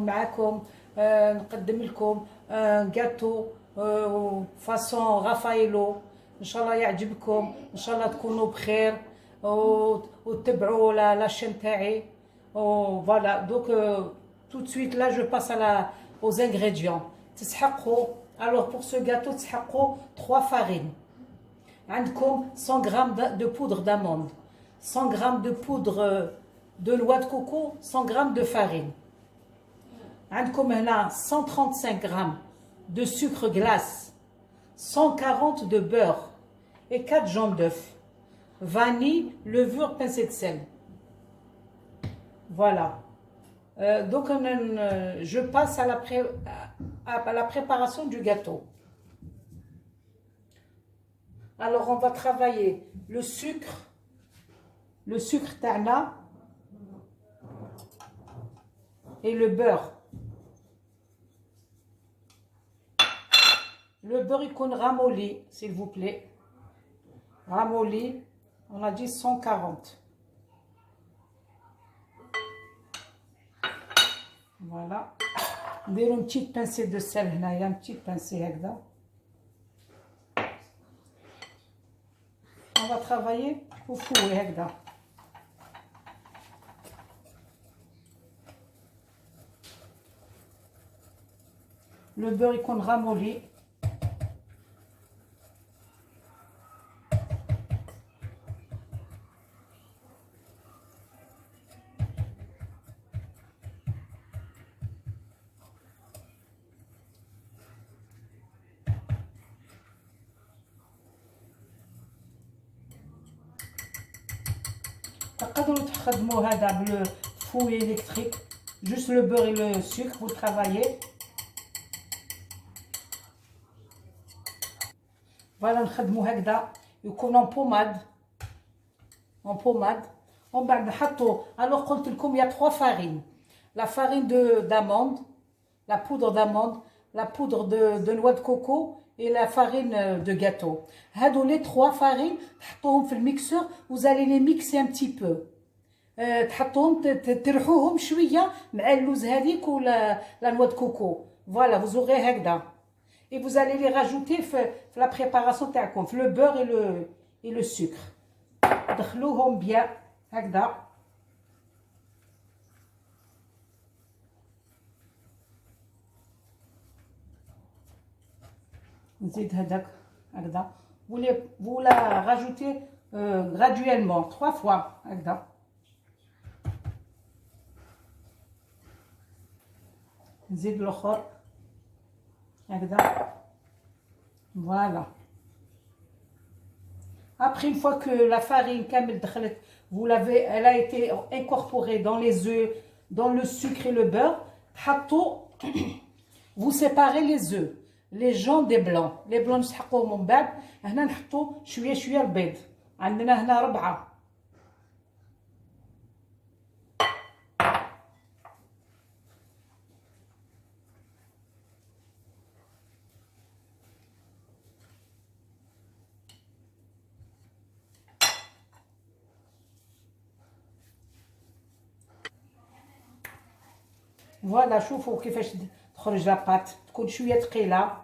معكم نقدم لكم جاتو فاسون رافايلو. ان شاء الله يعجبكم، ان شاء الله تكونوا بخير وتتبعوا لاشين تاعي. فوالا دوك tout de suite là je passe aux ingrédients. تسحقوا alors pour ce gâteau تسحقوا 3 farines. عندكم 100 g de poudre d'amande, 100 g de poudre de noix de coco, 100 g de farine. عندكم هنا 135 g de sucre glace, 140 de beurre et 4 jaunes d'œuf, vanille, levure, pincée de sel. Voilà. Donc je passe à la préparation du gâteau. Alors on va travailler le sucre tana et le beurre. Le beurre il compte ramolli, s'il vous plaît. Ramolli, on a dit 140. Voilà. On met une petite pincée de sel, il y a une petite pincée là. On va travailler au four là. Le beurre il compte ramolli. تقدروا تخدموا هذا بالفوي électrique, juste le beurre et le sucre, vous travaillez. Voilà, نخدموا هكذا يكون en pommade. ومن بعد نحطوا alors قلت لكم il y a 3 farines. La farine d'amande, la poudre d'amande, la poudre de noix de coco et la farine de gâteau. هادو les 3 farines تحطوهم في الميكسور, vous allez les mixer un petit peu. تحطوهم ترحوهم شويه مع اللوز هذيك ولا la noix de coco. Voilà, vous aurez هكذا. Et vous allez les rajouter في la préparation تاعكم, في le beurre et le sucre. دخلوهم bien هكذا. نزيد هذاك هكذا. Vous la rajoutez graduellement 3 fois هكذا. نزيد الاخر هكذا. Voilà. Après, une fois que la farine كامل دخلت, elle a été incorporée dans les œufs, dans le sucre et le beurre, vous séparez les œufs, les jaunes des blancs. Les blancs نسحقوهم من بعد. هنا نحطوا شويه شويه البيض. عندنا هنا 4. Voilà, شوفوا كيفاش تخرج la pâte. تكون شويه ثقيله.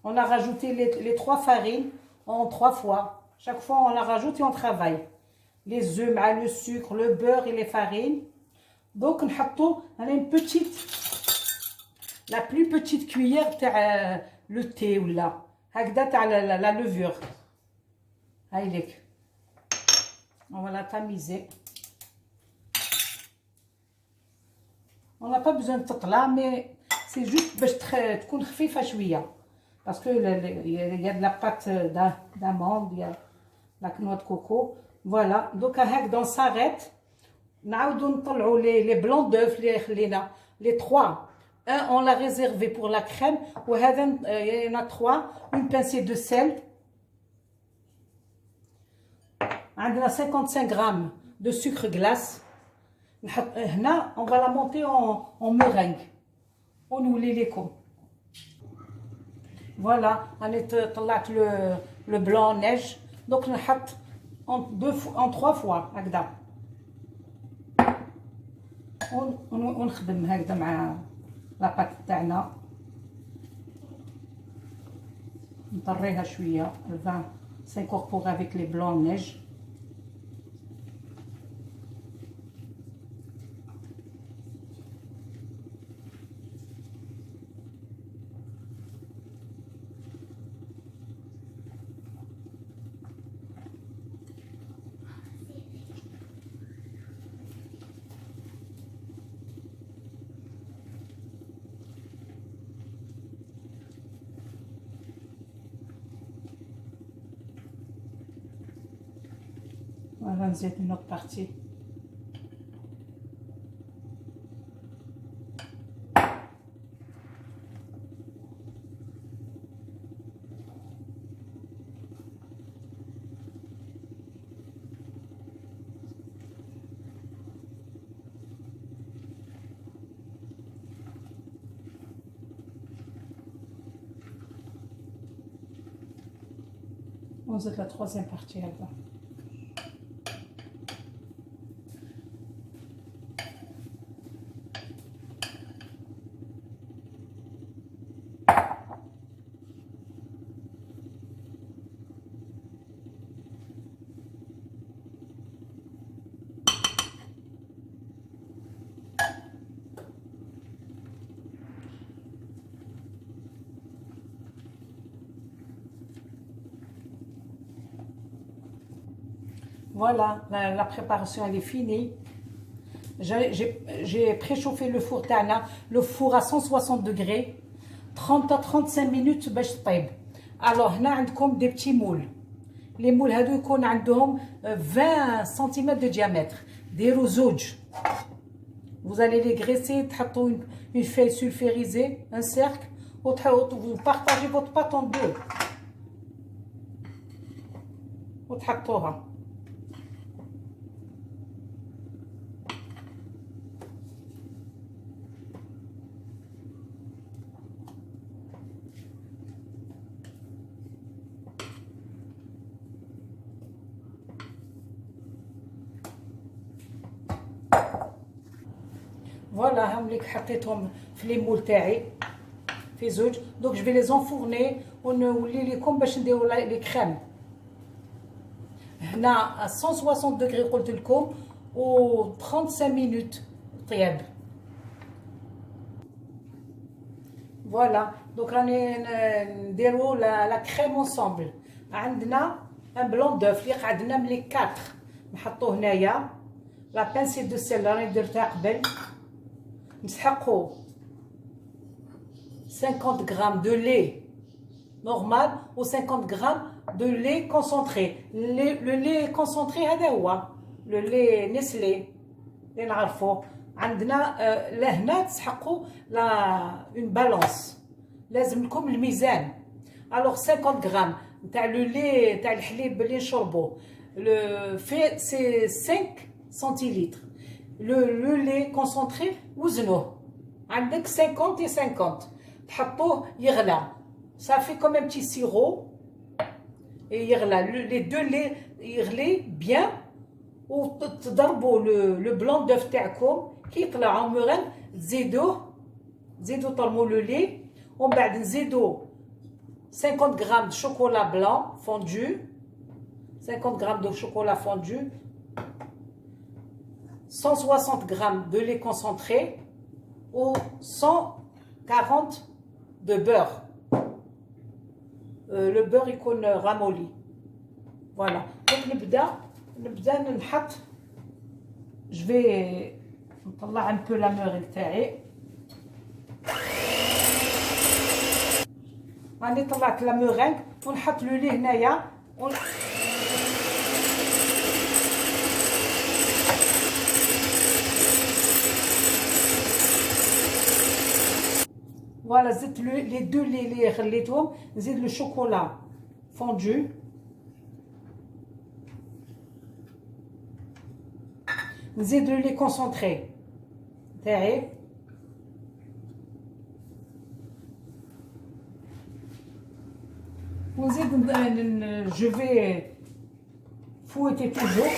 On a rajouté les 3 farines en 3 fois. Chaque fois on la rajoute et on travaille. Les œufs, le sucre, le beurre et les farines. Donc نحطوا une petite, la plus petite cuillère تاع le thé ولا هكذا تاع la levure. هاي لك. On va la tamiser. On n'a pas besoin de تطلع, mais c'est juste باش تكون خفيفه شويه. Parce que il y a de la pâte d'amande, il y a la noix de coco. Voilà, donc on s'arrête. نعاودوا نطلعوا les blancs d'œufs اللي خلينا, les 3. Un on l'a réservé pour la crème, وهذا il y en a 3. Une pincée de sel. عندنا 55 g de sucre glace. هنا on va la monter en meringue. ونولي لكم. Voilà, انا طلعت le blanc neige. Donc نحط en 3 fois هكذا. ونخدم هكذا مع لاباط تاعنا نطريها شويه. الفان سانكوربور افيك لي بلون نيج. Voilà, نزيد une autre partie. ونزيد la troisième partie هذا. Voilà, la préparation elle est finie. J'ai préchauffé le four تاعنا, le four à 160 degrés, 30 à 35 minutes باش تطيب. Alors هنا عندكم des petits moules. Les moules هادو يكون عندهم 20 cm de diamètre. ديروا زوج. Vous allez les graisser, تحطوا une feuille sulfurisée, un cercle, vous partagez votre pâte en deux. وتحطوها. فوالا هم ليك حطيتهم في لي مول تاعي في زوج. دونك جو في لي زونفورني ونولي لكم باش نديرو لي كريم. هنا 160 دوغري قلت لكم و 35 مينوت طياب. فوالا دونك راني نديرو لا كريم اونصومبل. عندنا ان بلون دوف اللي قعدنا ملي 4 نحطوه هنايا. لا بانسي دو سيل راني درتها قبل. نسحقوا 50 غرام دو لي نورمال و 50 غرام دو لي كونسونطري. لو لي كونسونطري هذا هو لو لي نسلي اللي نعرفوه. عندنا لهنا تسحقوا لا اون بالونس. لازم لكم الميزان. الوغ 50 غرام تاع لو لي تاع الحليب اللي نشربوه لو في سي 5 سنتيلتر. لو لي كونسونطري وزنوه عندك 50 et 50. تحطوه يغلى. صافي كوم ان بتي سيرو يغلى. لي دو لي يغلي بيان. وتضربوا لو بلون دوف تاعكم كي يطلع عمران. تزيدوه طرموا لو لي. ومن بعد نزيدو 50 غرام دو شوكولا بلان فوندو. 50 غرام دو شوكولا فوندو. 160 grammes de lait concentré ou 140 de beurre. Le beurre يكون ramolli. Voilà. Donc نبدا نحط. Je vais نطلع un peu la meringue تاعي. راني طلعت لا مورينغ ونحط لو لي هنايا. فوالا زدت لي دو لي خليتهم. نزيد لو شوكولا فوندو. نزيد لو لي كونسونطري تاعي. ونزيد جو في فويتي توجور.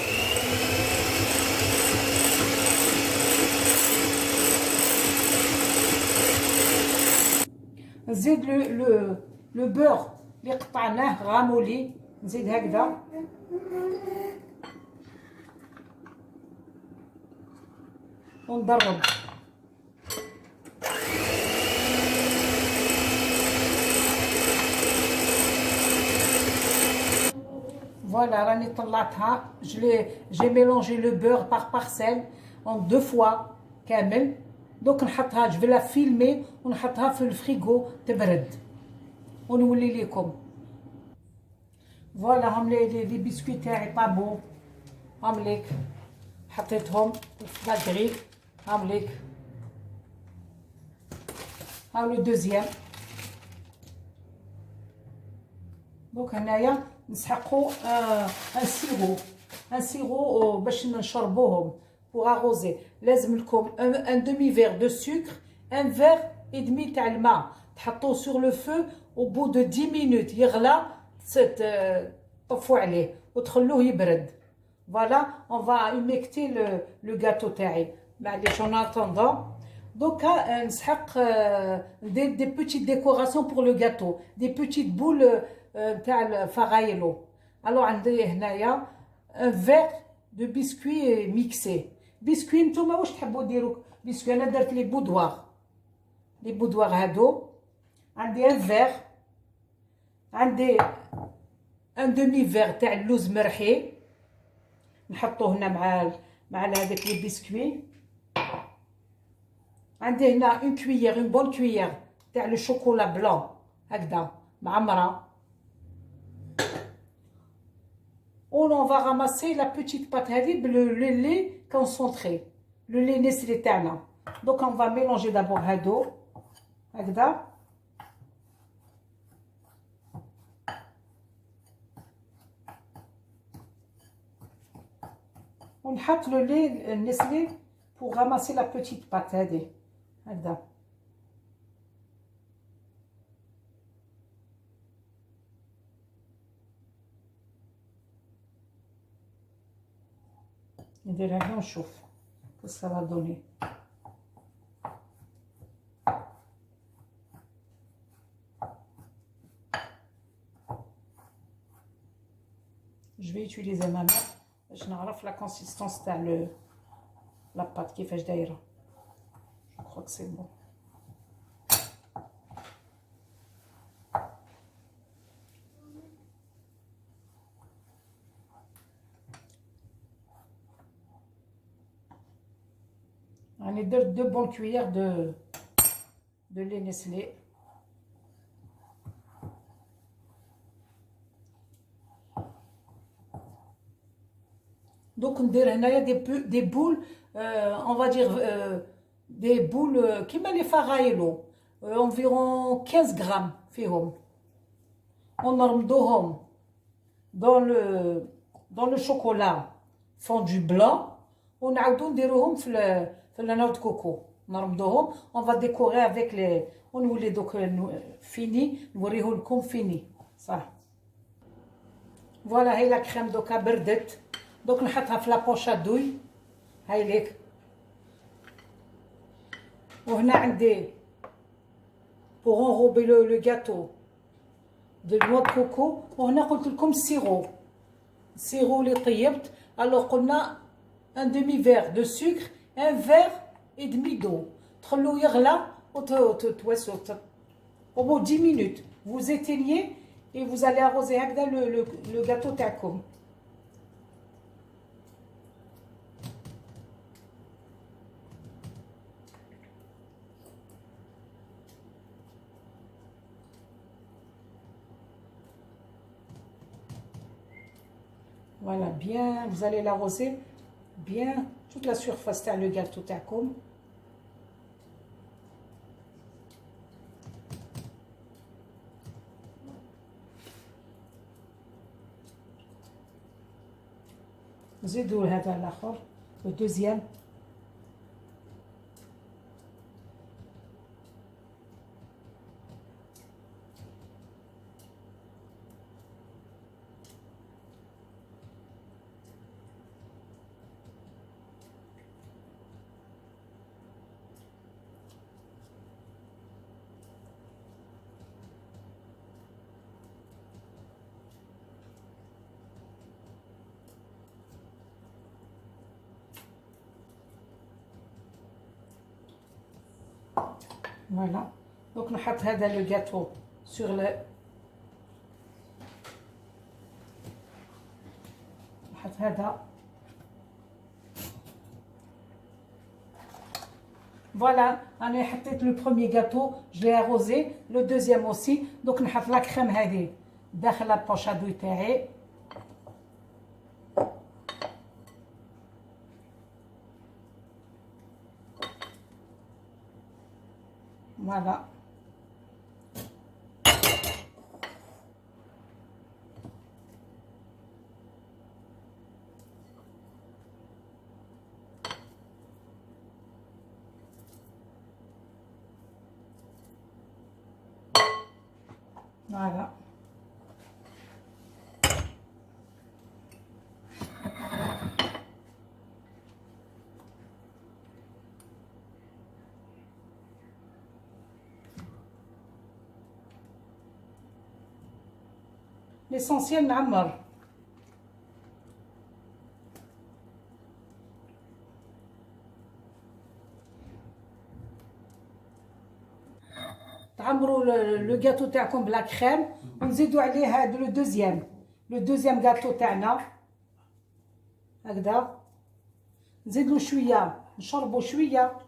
نزيد لو بور اللي قطعناه غامولي، نزيد هكذا. ونضرب. فوالا راني طلعتها. جي ميلونجي لو بور باغ بارسيل اون دو فوا كامل. دوك نحطها جو لا فيلمي ونحطها في الفريغو تبرد ونولي لكم. فوالا هم لي بسكوي تاعي طابو، هم ليك حطيتهم في لاكري، هم ليك. هاو لو دوزيام. دوك هنايا نسحقو ان سيرو باش نشربوهم. بوغ اغوزي لازم لكم ان دومي فيغ دو سكر، ان فيغ ادمي تاع الماء، تحطوه سور لو فو او بو دو 10 مينوت يغلى، تطفوا عليه وتخلوه يبرد. فوالا اون فا يميكتي لو غاتو تاعي. معليش اون اتوندون. دوكا نسحق ندير دي بوتيت ديكوراسيون بور لو غاتو، دي بوتيت بول تاع الفرايلو. الو عندي هنايا ان فيغ دو بسكوي ميكسي. بسكوي نتوما واش تحبوا ديروا بسكوي؟ انا درت لي بودواغ، لي بودواغ هادو. عندي ان فيغ، عندي ان دومي فيغ تاع اللوز مرحي، نحطوه هنا مع هذاك لي بسكوي. عندي هنا اون كويير، اون بون كويير تاع لو شوكولا بلون هكذا معمره. On va ramasser la petite pâte avec le lait concentré, le lait Nestlé تاعنا. Donc on va mélanger d'abord هادو هكذا. ونحط le lait Nestlé pour ramasser la petite pâte هذه هكذا. ندير هكذا ونشوف que ça va donner. Je vais utiliser ma main باش نعرف la consistance تاع la pâte كيفاش دايره. Je crois que c'est bon. راني درت 2 بون كويير de lait Nestlé. Donc ندير هنايا دي بول on va dire des boules كيما لي فرايلو environ 15 غرام فيهم، ونرمضوهم dans le chocolat fondu blanc، ونعاودو نديروهم في النوع د كوكو، نرمضوهم. on va décorer avec les، ونولي دوك فيني نوريه لكم فيني صح. فوالا هاي لا كريم دوكا بردت، دوك نحطها في لابوش دوي هاي ليك. وهنا عندي بوغ انروبي لو غاتو دو نوا د كوكو. وهنا قلت لكم السيرو اللي طيبت. الوغ قلنا ان دومي فيغ دو سكر، ان فيغ اي دمي دو، تخلوه يغلى وتوسو au bout 10 minutes vous éteignez et vous allez arroser هكذا le gâteau تاعكم. Voilà, bien, vous allez l'arroser bien toute la surface تاع le gâteau تاعكم. نزيدو هذا الاخر le deuxième. فوالا. دونك نحط هذا لو جاتو سور لو، نحط هذا. فوالا انا حطيت لو بروميي جاتو، جو اروزي لو دوزيام اوسي. دونك نحط لا كريم هذه داخل لا بوش ادوي تاعي. فوالا فوالا. ليسونسيال نعمر. تعمروا لو جاتو تاعكم بلا كريم ونزيدوا عليه هذا لو دوزيام جاتو تاعنا هكذا. نزيدوا شويه، نشربوا شويه.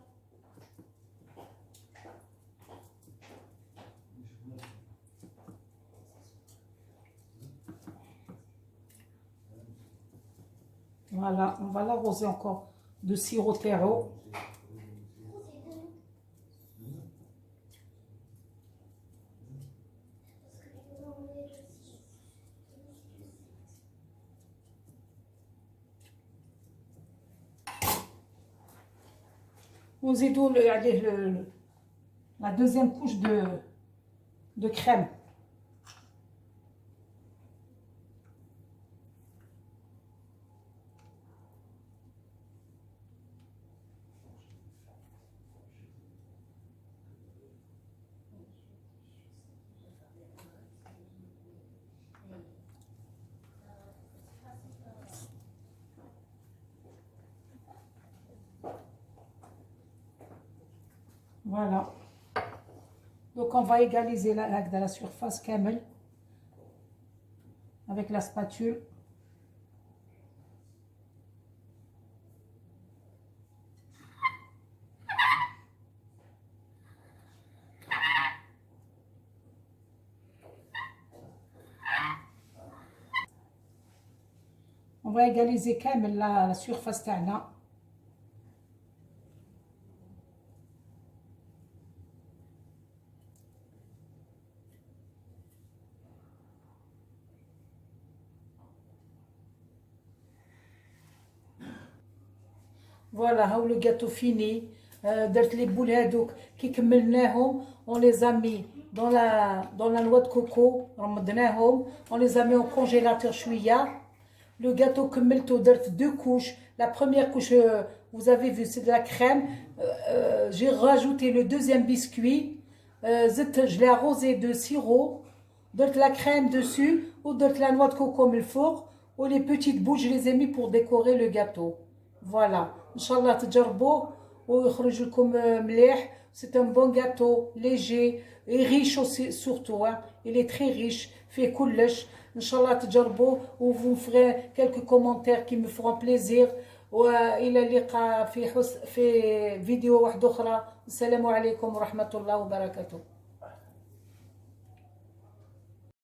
Voilà, on va l'arroser encore de sirop taro. ونزيدوا عليه la deuxième couche de crème. Voilà. Donc on va égaliser la surface camel avec la spatule. On va égaliser camel la surface تاعنا. فوالا هاو لو جاتو فيني. درت لي بول هادوك كي كملناهم اون لي زامي دون لا نوا دو كوكو، رمضناهم اون لي زامي اون كونجيلاتور شويه. لو جاتو كملتو درت دو كوش. لا بروميير كوش vous avez vu c'est de la crème. J'ai rajouté le deuxième biscuit. زدت je l'ai arrosé de sirop. درت la crème dessus ودرت la noix de coco من الفوق. و les petites boules je les ai mis pour décorer le gâteau. Voilà, Inch'Allah تجربوه ويخرج لكم مليح. C'est un bon gâteau, léger et riche aussi surtout. Hein. Il est très riche, fait كلش. Inch'Allah تجربوه و vous ferez quelques commentaires qui me feront plaisir. وإلى اللقاء في فيديو واحد أخرى. السلام عليكم ورحمة الله وبركاته.